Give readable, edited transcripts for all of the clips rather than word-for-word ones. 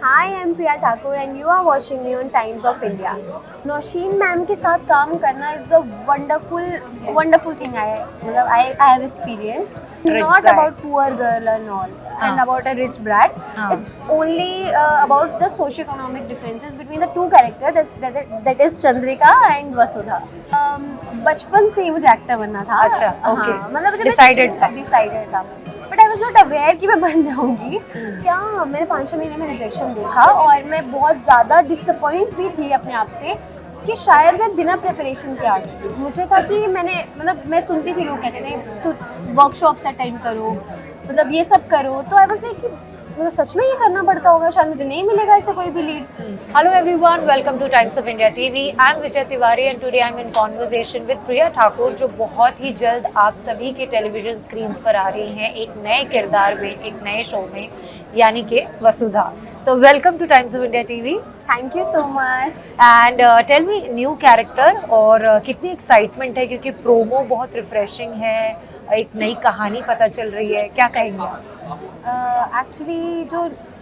Hi, I'm Priya Thakur and you are watching me on Times of India. Nausheen ma'am के साथ काम करना is a wonderful thing. I have experienced. Rich Not brat. about poor girl and all, and about a rich brat. It's only about the socio-economic differences between the two characters. That is Chandrika and Vasudha. बचपन से ही मुझे actor बनना था. अच्छा, okay. हाँ, मतलब मुझे Decided था. But I was not aware कि मैं बन जाऊंगी. क्या मैंने 5-6 महीने में रिजेक्शन देखा और मैं बहुत ज़्यादा डिसअपॉइंट भी थी अपने आप से कि शायद मैं बिना प्रिपरेशन के आ गई थी. मुझे था कि मैं सुनती थी लोग कहते थे तो वर्कशॉप्स अटेंड करो, मतलब ये सब करो. तो आई वॉज लाइक कि मतलब सच में ये करना पड़ता होगा, शायद मुझे नहीं मिलेगा इससे कोई भी lead. Hello everyone, welcome to Times of India TV. I'm Vijay Tiwari and today I'm in conversation with Priya Thakur जो बहुत ही जल्द आप सभी के टेलीविजन स्क्रीन्स पर आ रही हैं एक नए किरदार में, एक नए शो में, यानी कि वसुधा. So welcome to Times of India TV. Thank you so much. And tell me new character और कितनी एक्साइटमेंट है क्योंकि प्रोमो बहुत रिफ्रेशिंग है, एक नई कहानी पता चल रही है, क्या कहेंगे आप? एक्चुअली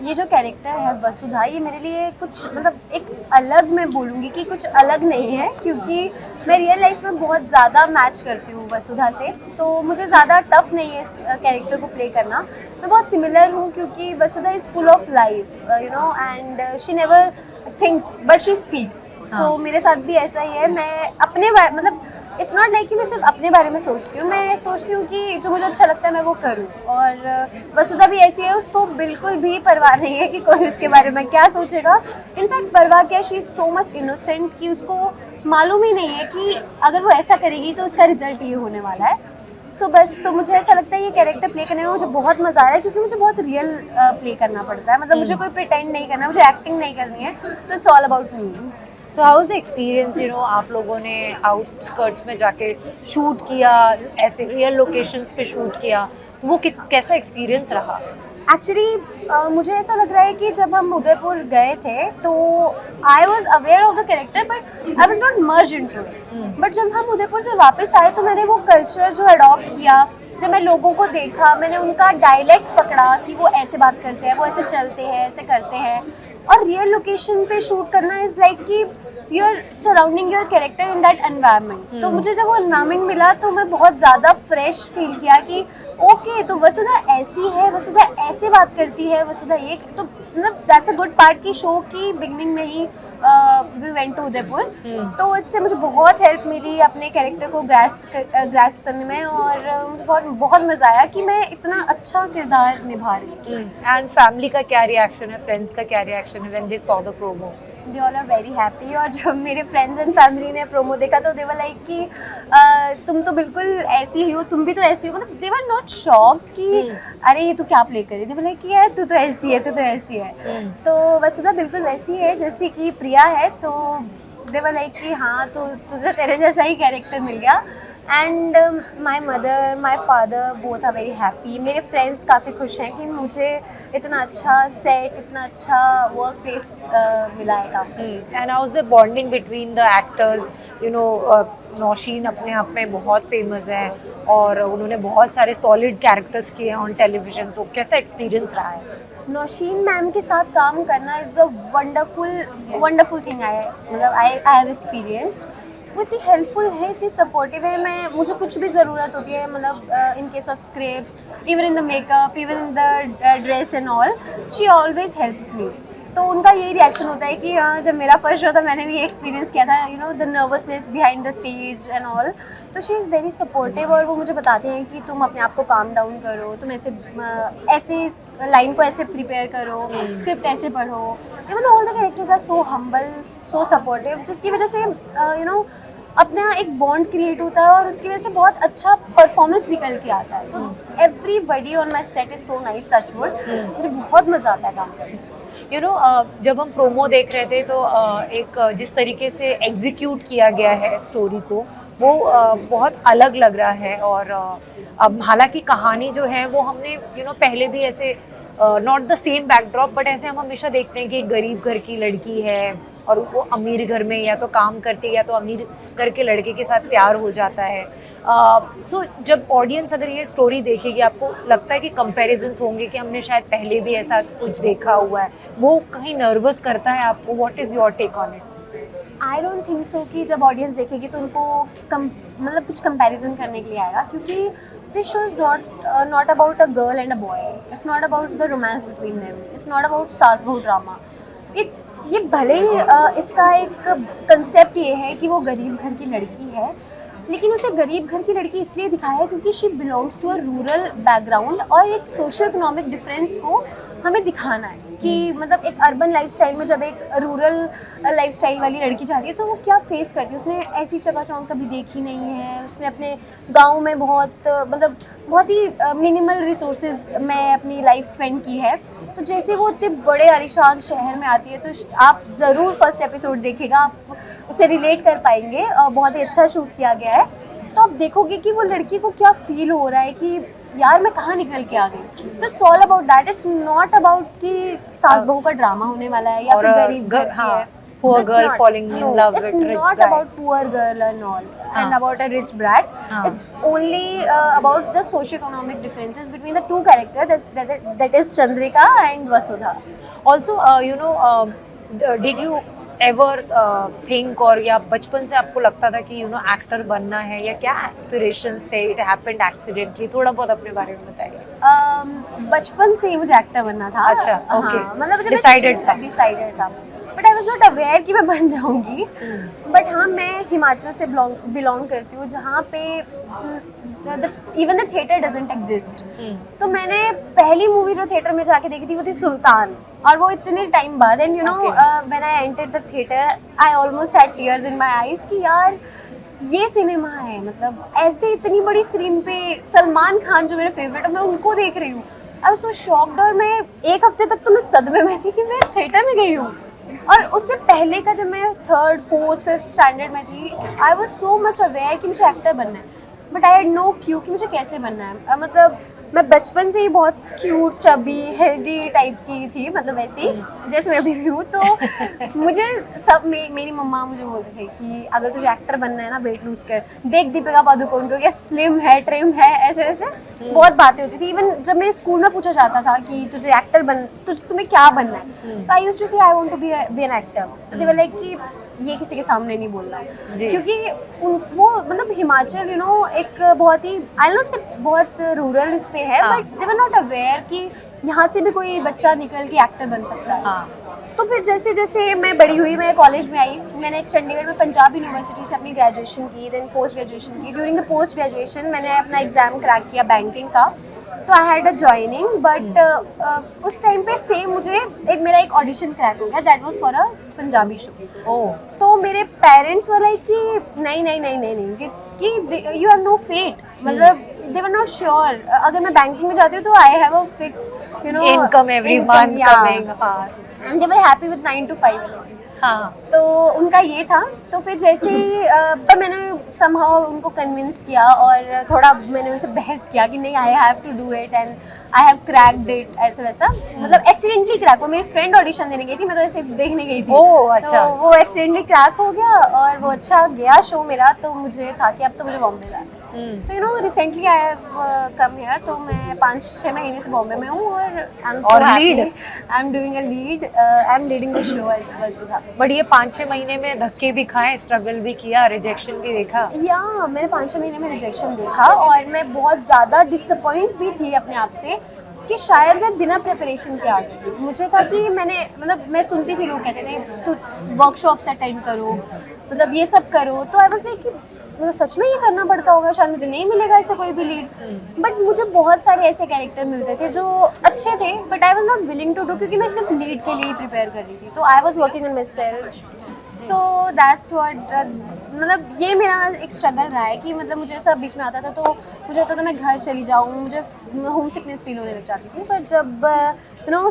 ये जो कैरेक्टर है वसुधा, ये मेरे लिए कुछ मतलब एक अलग, मैं बोलूँगी कि कुछ अलग नहीं है क्योंकि मैं रियल लाइफ में बहुत ज़्यादा मैच करती हूँ वसुधा से. तो मुझे ज़्यादा टफ नहीं है इस कैरेक्टर को प्ले करना. मैं बहुत सिमिलर हूँ क्योंकि Vasudha is full of life and she never thinks but she speaks. So मेरे साथ भी ऐसा ही है. मैं अपने मतलब इट्स नॉट लाइक कि मैं सिर्फ अपने बारे में सोचती हूँ, मैं सोचती हूँ कि जो मुझे अच्छा लगता है मैं वो करूँ. और वसुधा भी ऐसी है, उसको बिल्कुल भी परवाह नहीं है कि कोई उसके बारे में क्या सोचेगा. इनफैक्ट परवाह क्या, she is so much innocent कि उसको मालूम ही नहीं है कि अगर वो ऐसा करेगी तो उसका रिजल्ट ये होने वाला है. तो मुझे ऐसा लगता है ये कैरेक्टर प्ले करने में मुझे बहुत मज़ा आ रहा है क्योंकि मुझे बहुत रियल प्ले करना पड़ता है. मतलब मुझे कोई प्रिटेंड नहीं करना, मुझे एक्टिंग नहीं करनी है. तो it's all about me. So how is the experience, आप लोगों ने आउटस्कर्ट्स में जाके शूट किया, ऐसे रियल लोकेशंस पे शूट किया, तो वो कैसा एक्सपीरियंस रहा? एक्चुअली मुझे ऐसा लग रहा है कि जब हम उदयपुर गए थे तो I was aware of the character but I was not merge into it. But जब हम उदयपुर से वापस आए तो मैंने वो कल्चर जो अडॉप्ट किया, जब मैं लोगों को देखा, मैंने उनका डायलेक्ट पकड़ा कि वो ऐसे बात करते हैं, वो ऐसे चलते हैं, ऐसे करते हैं. और रियल लोकेशन पे शूट करना इज़ लाइक कि you are surrounding your character in that environment. तो मुझे जब वो एनवायरनमेंट मिला तो मैं बहुत ज़्यादा फ्रेश फील किया कि ओके तो वसुधा ऐसी है, वसुधा ऐसे बात करती है, वसुधा ये. तो मतलब दैट्स अ गुड पार्ट की शो की बिगनिंग में ही वी वेंट टू उदयपुर. तो इससे मुझे बहुत हेल्प मिली अपने कैरेक्टर को ग्रास्प करने में और मुझे बहुत मज़ा आया कि मैं इतना अच्छा किरदार निभा रही हूँ. एंड फैमिली का क्या रिएक्शन है, फ्रेंड्स का क्या रिएक्शन है when they saw the promo? They all are very happy. और जब मेरे फ्रेंड्स एंड फैमिली ने प्रोमो देखा तो दे वर लाइक कि तुम तो बिल्कुल ऐसी ही हो, तुम भी तो ऐसी हो. मतलब दे वर नॉट शॉक्ड कि अरे ये तू क्या प्ले करी. दे वर लाइक कि यार तू तो ऐसी है, तू तो ऐसी है. तो वसुधा बिल्कुल वैसी है जैसी कि प्रिया है. तो दे वर लाइक कि हाँ तो तुझे तेरे जैसा ही कैरेक्टर मिल गया. And my mother, my father both are very happy. मेरे फ्रेंड्स काफ़ी खुश हैं कि मुझे इतना अच्छा सेट, इतना अच्छा वर्क प्लेस मिला है काफ़ी. And how is the bonding between the actors? Nausheen अपने आप में बहुत फेमस है और उन्होंने बहुत सारे सॉलिड कैरेक्टर्स किए हैं ऑन टेलीविजन, तो कैसा एक्सपीरियंस रहा है? नौशीन मैम के साथ काम करना is a wonderful thing. I have experienced. वो इतनी हेल्पफुल है, इतनी सपोर्टिव है. मुझे कुछ भी ज़रूरत होती है, मतलब in case of script, even in the makeup, even in the dress and all, she always helps me. तो उनका यही रिएक्शन होता है कि जब मेरा फर्स्ट शो था मैंने भी एक्सपीरियंस किया था, the nervousness behind the stage and all. तो शी इज़ वेरी सपोर्टिव और वो मुझे बताते हैं कि तुम अपने आप को काम डाउन करो, तुम ऐसे लाइन को ऐसे प्रिपेयर करो, स्क्रिप्ट ऐसे पढ़ो. Even all the characters are so humble, so supportive, जिसकी वजह से अपना एक बॉन्ड क्रिएट होता है और उसकी वजह से बहुत अच्छा परफॉर्मेंस निकल के आता है. तो everybody on my set is so nice, touch wood. मुझे बहुत मज़ा आता है काम करने. जब हम प्रोमो देख रहे थे तो एक जिस तरीके से एग्जीक्यूट किया गया है स्टोरी को, वो बहुत अलग लग रहा है. और अब हालांकि कहानी जो है वो हमने पहले भी ऐसे not the same backdrop, but ऐसे हम हमेशा देखते हैं कि एक गरीब घर की लड़की है और वो अमीर घर में या तो काम करती है या तो अमीर घर के लड़के के साथ प्यार हो जाता है। सो जब ऑडियंस अगर ये स्टोरी देखेगी, आपको लगता है कि कंपैरिजन्स होंगे कि हमने शायद पहले भी ऐसा कुछ देखा हुआ है, वो कहीं नर्वस करता है आपको? What is your take on it? I don't think so कि जब ऑडियंस देखेगी तो उनको मतलब कुछ कंपैरिजन करने के लिए आएगा, क्योंकि this show is not about a girl and a boy, it's not about the romance between them, it's not about सास बहू ड्रामा। ये भले ही इसका एक कंसेप्ट ये है कि वो गरीब घर की लड़की है, लेकिन उसे गरीब घर की लड़की इसलिए दिखाया है क्योंकि she belongs to a rural background, और एक सोशो इकोनॉमिक डिफरेंस को हमें दिखाना है कि मतलब एक अर्बन लाइफस्टाइल में जब एक रूरल लाइफस्टाइल वाली लड़की जाती है तो वो क्या फेस करती है। उसने ऐसी चकाचौंध कभी देखी नहीं है, उसने अपने गांव में बहुत ही मिनिमल रिसोर्सेज में अपनी लाइफ स्पेंड की है। तो जैसे वो इतने बड़े आलीशान शहर में आती है तो आप ज़रूर फर्स्ट एपिसोड देखिएगा, आप उसे रिलेट कर पाएंगे। बहुत ही अच्छा शूट किया गया है, तो आप देखोगे कि वो लड़की को क्या फील हो रहा है कि यार मैं कहाँ निकल के आ गई। तो it's all about that, it's not about कि सास बहू का ड्रामा होने वाला है या फिर गरीब घर की है। Poor girl falling in love with rich guy. It's not about poor girl and all, and about a rich brat. It's only about the socio-economic differences between the two characters, that is Chandrika and Vasudha. Also, did you ever think, और या बचपन से आपको लगता था कि actor बनना है, या क्या एस्पिरेशंस थे? इट हैपेंड एक्सीडेंटली, थोड़ा बहुत अपने बारे में बताइए। बचपन से ही मुझे एक्टर बनना था। अच्छा, ओके, मतलब मुझे डिसाइडेड था, but I was not aware कि मैं बन जाऊंगी। बट हाँ, मैं हिमाचल से बिलोंग करती हूँ, जहाँ पे even the theatre doesn't exist. तो मैंने पहली मूवी जो थिएटर में जाके देखी थी वो थी सुल्तान, और वो इतने टाइम बाद। And you know when I entered the theatre I almost had tears in my eyes कि यार ये सिनेमा है, मतलब ऐसे इतनी बड़ी स्क्रीन पे सलमान खान जो मेरे फेवरेट है, मैं उनको देख रही हूँ। आई वाज सो शॉक्ड, और मैं एक हफ्ते तक तो मैं सदमे में थी कि मैं थिएटर में गई हूँ। और उससे पहले का जब मैं 3rd, 4th, 5th स्टैंडर्ड में थी, I was so much aware कि मुझे एक्टर बनना है, but I had no clue कि मुझे कैसे बनना है। मतलब मैं बचपन से ही बहुत क्यूट, चबी, हेल्दी टाइप की थी, मतलब ऐसी जैसे मैं अभी भी हूँ। तो मुझे मेरी मम्मा मुझे बोलते थे कि अगर तुझे एक्टर बनना है ना, वेट लूज कर, देख दीपिका पादुकोण को, क्या स्लिम है, ट्रिम है, ऐसे ऐसे बहुत बातें होती थी। इवन जब मेरे स्कूल में पूछा जाता था कि तुझे एक्टर तुम्हें क्या बनना है, तो आई used to say I want to be an actor. तो दे वर लाइक कि ये किसी के सामने नहीं बोलना, क्योंकि वो मतलब हिमाचल एक बहुत ही आई नॉट से बहुत रूरल इस पे है, but they were not aware कि यहाँ से भी कोई बच्चा निकल के एक्टर बन सकता है। तो फिर जैसे जैसे मैं बड़ी हुई, मैं कॉलेज में आई, मैंने चंडीगढ़ में पंजाब यूनिवर्सिटी से अपनी ग्रेजुएशन की, देन पोस्ट ग्रेजुएशन की। ड्यूरिंग द पोस्ट ग्रेजुएशन मैंने अपना एग्जाम क्रैक किया बैंकिंग का, तो I had a joining. But उस टाइम पे सेम मुझे मेरा एक ऑडिशन क्रैक हो गया, that was for a Punjabi show. तो मेरे पेरेंट्स वर लाइक कि नहीं कि यू हैव नो फेट, मतलब दे वर नॉट श्योर। अगर मैं बैंकिंग में जाती हूँ तो I have a fix income every month coming fast, and they were happy with 9 to 5। हाँ, तो उनका ये था। तो फिर जैसे ही पर मैंने समहाउ उनको कन्विंस किया, और थोड़ा मैंने उनसे बहस किया कि नहीं, I have to do it and I have cracked it, ऐसा वैसा। मतलब एक्सीडेंटली क्रैक हुआ। मेरी फ्रेंड ऑडिशन देने गई थी, मैं तो ऐसे देखने गई थी। ओह अच्छा। तो वो एक्सीडेंटली क्रैक हो गया, और वो अच्छा गया शो मेरा। तो मुझे था कि अब तो मुझे बॉम्बे जाना है। तो recently I have come here, तो मैं 5-6 महीने से बॉम्बे में हूँ, और I am doing a lead, I am leading the show as Vasudha. But ये 5-6 महीने में धक्के भी खाए, स्ट्रगल भी किया, रिजेक्शन भी देखा? या मैंने 5-6 महीने में रिजेक्शन देखा, और मैं बहुत ज़्यादा डिसअपॉइंट भी थी अपने आप से कि शायद मैं बिना प्रिपरेशन के आ गई थी। मुझे था कि मैं सुनती थी, लोग कहते थे तो वर्कशॉप्स अटेंड करो, मतलब ये सब करो। तो आई वाज लाइक कि मतलब सच में ये करना पड़ता होगा, शायद मुझे नहीं मिलेगा ऐसा कोई भी लीड। बट मुझे बहुत सारे ऐसे कैरेक्टर मिलते थे जो अच्छे थे, but I was not willing to do, क्योंकि मैं सिर्फ लीड के लिए ही प्रिपेयर कर रही थी। तो I was working on my self. तो दैट्स व्हाट, मतलब ये मेरा एक स्ट्रगल रहा है कि मतलब मुझे सब बीच में आता था तो मुझे होता था मैं घर चली जाऊँ, मुझे होम सिकनेस फील होने लग जाती थी। पर जब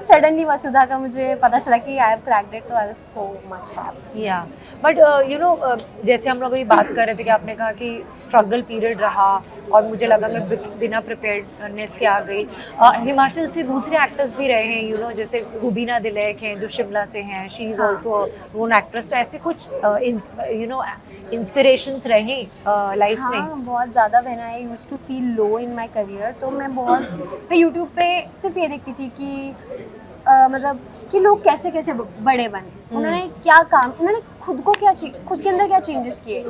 सडनली वसुधा का मुझे पता चला कि आई हैव क्रैक्ड इट, तो आई वाज सो मच हैप्पी। या बट जैसे हम लोग अभी बात कर रहे थे कि आपने कहा कि स्ट्रगल पीरियड रहा और मुझे लगा मैं बिना प्रिपेयर्डनेस के आ गई। हिमाचल से दूसरे एक्टर्स भी रहे हैं, जैसे रुबीना दिलैक हैं जो शिमला से हैं, she is also known actress. तो ऐसे कुछ इंस्पिरेशंस रहे लाइफ में? हाँ, बहुत ज़्यादा। When I used to feel low in my career, तो मैं यूट्यूब पे सिर्फ ये देखती थी कि मतलब कि लोग कैसे कैसे बड़े बने, उन्होंने क्या काम, उन्होंने खुद के अंदर क्या चेंजेस किए।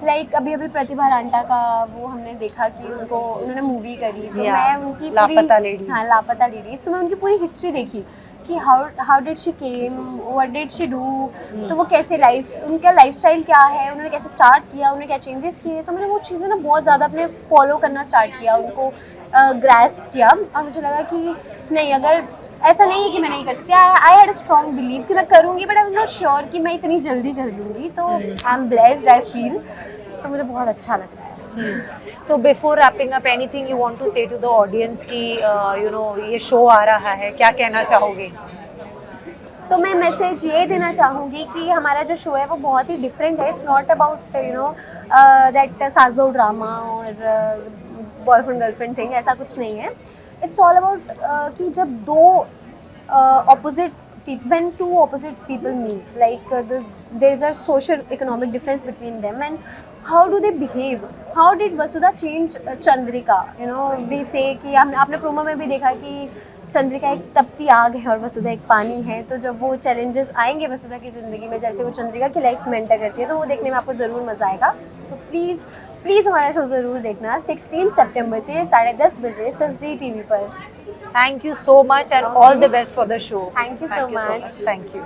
लाइक अभी प्रतिभा रांटा का वो हमने देखा कि उन्होंने मूवी करी, तो मैं उनकी लापता लेडीज। हाँ, लापता लेडीज, तो मैं उनकी पूरी हिस्ट्री देखी कि how did she came, what did she do, तो वो कैसे उनका लाइफस्टाइल क्या है, उन्होंने कैसे स्टार्ट किया, उन्होंने क्या चेंजेस किए। तो मैंने वो चीज़ें ना बहुत ज़्यादा अपने फॉलो करना स्टार्ट किया, उनको ग्रैस्प किया। और मुझे लगा कि नहीं, अगर ऐसा नहीं है कि मैं नहीं कर सकती, I had a strong believe कि मैं करूँगी, but I was not sure कि मैं इतनी जल्दी कर लूँगी। तो I am blessed, I feel, तो मुझे बहुत अच्छा लग रहा है। So before wrapping up, anything you want to say to the audience कि ये शो आ रहा है, क्या कहना चाहोगे? तो मैं मैसेज ये देना चाहूँगी कि हमारा जो शो है वो बहुत ही डिफरेंट है। इट्स नॉट अबाउट दैट सास बहू ड्रामा और बॉयफ्रेंड गर्लफ्रेंड थिंग, ऐसा कुछ नहीं है। इट्स ऑल अबाउट कि जब दो when two opposite people meet, like there is a socio-economic difference between them, and how do they behave? How did Vasudha change Chandrika? We say कि आपने promo में भी देखा कि चंद्रिका एक तपती आग है और वसुधा एक पानी है। तो जब वो चैलेंजेस आएंगे वसुधा की ज़िंदगी में, जैसे वो चंद्रिका की लाइफ में एंटर करती है, तो वो देखने में आपको ज़रूर मज़ा आएगा। तो प्लीज़ हमारा शो ज़रूर देखना 16 सितंबर से 10:30 बजे सिर्फ जी TV पर। Thank you so much and all the best for the show. Thank you so much. Thank you.